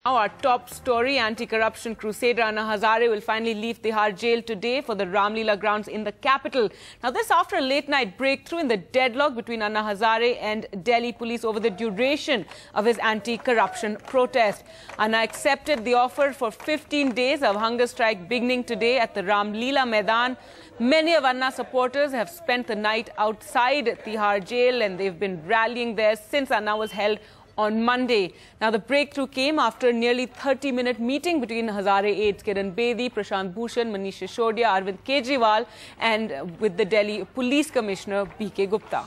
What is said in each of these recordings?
Our top story, anti-corruption crusader Anna Hazare will finally leave Tihar jail today for the Ramlila grounds in the capital. Now this after a late-night breakthrough in the deadlock between Anna Hazare and Delhi police over the duration of his anti-corruption protest. Anna accepted the offer for 15 days of hunger strike beginning today at the Ramlila Maidan. Many of Anna's supporters have spent the night outside Tihar jail and they've been rallying there since Anna was held on Monday. Now, the breakthrough came after a nearly 30-minute meeting between Hazare aides Kiran Bedi, Prashant Bhushan, Manish Sisodia, Arvind Kejriwal and with the Delhi Police Commissioner B.K. Gupta.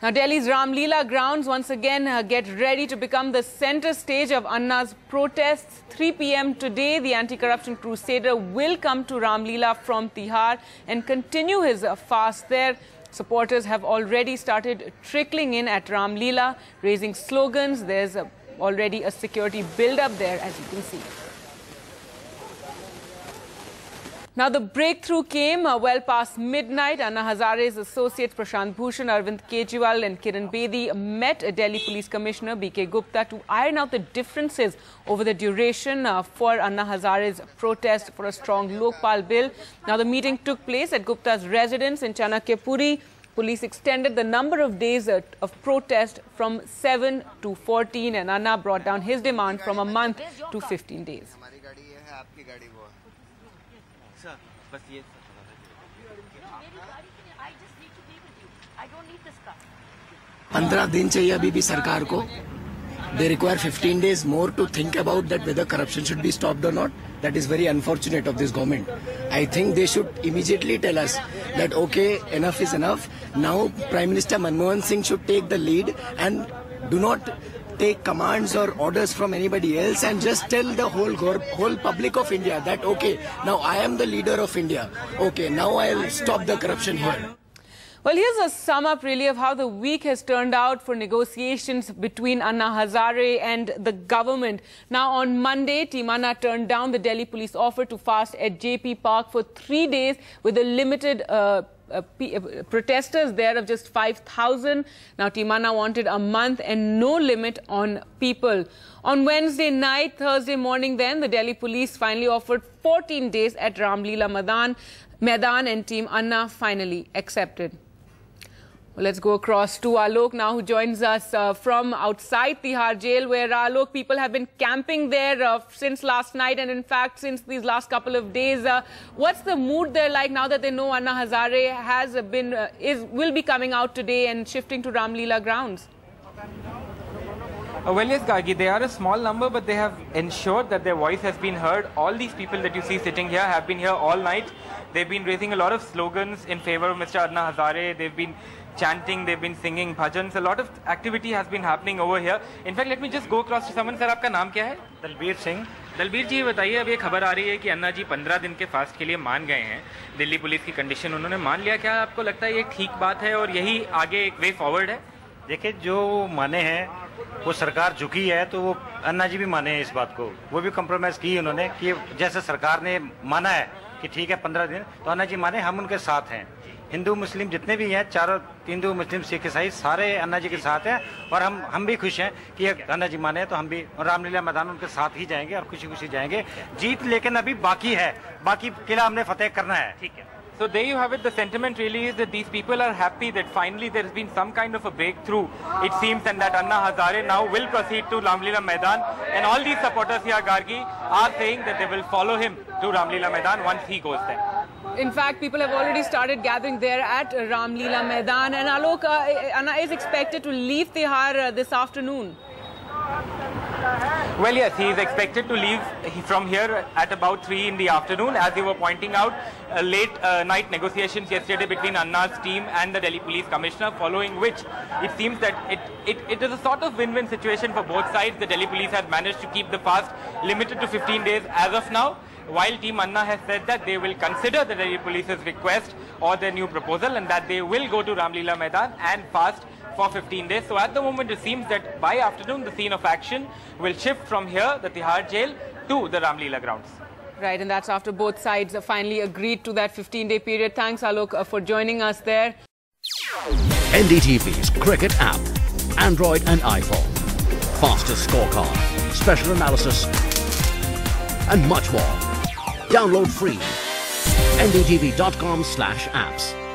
Now, Delhi's Ramlila grounds once again get ready to become the center stage of Anna's protests. 3 p.m. today, the anti-corruption crusader will come to Ramlila from Tihar and continue his fast there. Supporters have already started trickling in at Ramlila, raising slogans. There's already a security build-up there, as you can see. Now, the breakthrough came well past midnight. Anna Hazare's associates Prashant Bhushan, Arvind Kejriwal and Kiran Bedi met Delhi Police Commissioner B.K. Gupta to iron out the differences over the duration for Anna Hazare's protest for a strong Lokpal bill. Now, the meeting took place at Gupta's residence in Chanakyapuri. Police extended the number of days of protest from 7 to 14 and Anna brought down his demand from a month to 15 days. They require 15 days more to think about that whether corruption should be stopped or not. That is very unfortunate of this government. I think they should immediately tell us that okay, enough is enough. Now Prime Minister Manmohan Singh should take the lead and do not take commands or orders from anybody else and just tell the whole public of India that okay, now I am the leader of India. Okay, now I'll stop the corruption here. Well, here's a sum up really of how the week has turned out for negotiations between Anna Hazare and the government. Now, on Monday, Team Anna turned down the Delhi police offer to fast at JP Park for 3 days with a limited protesters there of just 5,000. Now, Team Anna wanted a month and no limit on people. On Wednesday night, Thursday morning then, the Delhi police finally offered 14 days at Ramlila Maidan and Team Anna finally accepted. Well, let's go across to Alok now, who joins us from outside Tihar jail, where Alok, people have been camping there since last night and in fact since these last couple of days. What's the mood there like now that they know Anna Hazare has will be coming out today and shifting to Ramlila grounds? Well, yes, Gargi, they are a small number, but they have ensured that their voice has been heard. All these people that you see sitting here have been here all night. They've been raising a lot of slogans in favor of Mr. Anna Hazare. They've been chanting, they've been singing bhajans. A lot of activity has been happening over here. In fact, let me just go across to someone. Sir, आपका नाम क्या है? दलबीर सिंह. दलबीर जी, बताइए, अब ये खबर आ रही है कि अन्ना जी 15 दिन के फास्ट के लिए मान गए हैं. दिल्ली पुलिस की कंडीशन उन्होंने मान लिया. क्या आपको लगता है ये ठीक बात है और यही आगे एक वे फॉरवर्ड है? देखिए, जो माने हैं वो सरकार झुकी है, तो वो अन्ना जी भी माने हैं इस बात को. वो भी कॉम्प्रोमाइज़ की उन्होंने कि जैसे सरकार ने माना है कि ठीक है 15 दिन, तो अन्ना जी माने, हम उनके साथ हैं. हिंदू मुस्लिम जितने भी हैं, चारों हिंदू मुस्लिम सिख ईसाई सारे अन्ना जी के साथ हैं और हम भी खुश हैं कि अन्ना जी माने, तो हम भी रामलीला मैदान उनके साथ ही जाएंगे और खुशी खुशी जाएंगे. जीत लेकिन अभी बाकी है, बाकी किला हमने फतेह करना है. ठीक है. So there you have it. The sentiment really is that these people are happy that finally there has been some kind of a breakthrough, it seems, and that Anna Hazare now will proceed to Ramlila Maidan. And all these supporters here, Gargi, are saying that they will follow him to Ramlila Maidan once he goes there. In fact, people have already started gathering there at Ramlila Maidan. And Alok, Anna is expected to leave Tihar this afternoon. Well, yes, he is expected to leave from here at about 3 in the afternoon. As you were pointing out, late night negotiations yesterday between Anna's team and the Delhi Police Commissioner, following which it seems that it is a sort of win-win situation for both sides. The Delhi Police has managed to keep the fast limited to 15 days as of now, while Team Anna has said that they will consider the Delhi Police's request or their new proposal and that they will go to Ramlila Maidan and fast for 15 days. So at the moment it seems that by afternoon the scene of action will shift from here, the Tihar jail, to the Ramlila grounds. Right, and that's after both sides finally agreed to that 15-day period. Thanks, Alok, for joining us there. NDTV's cricket app, Android and iPhone. fastest scorecard, special analysis, and much more. Download free. ndtv.com/apps.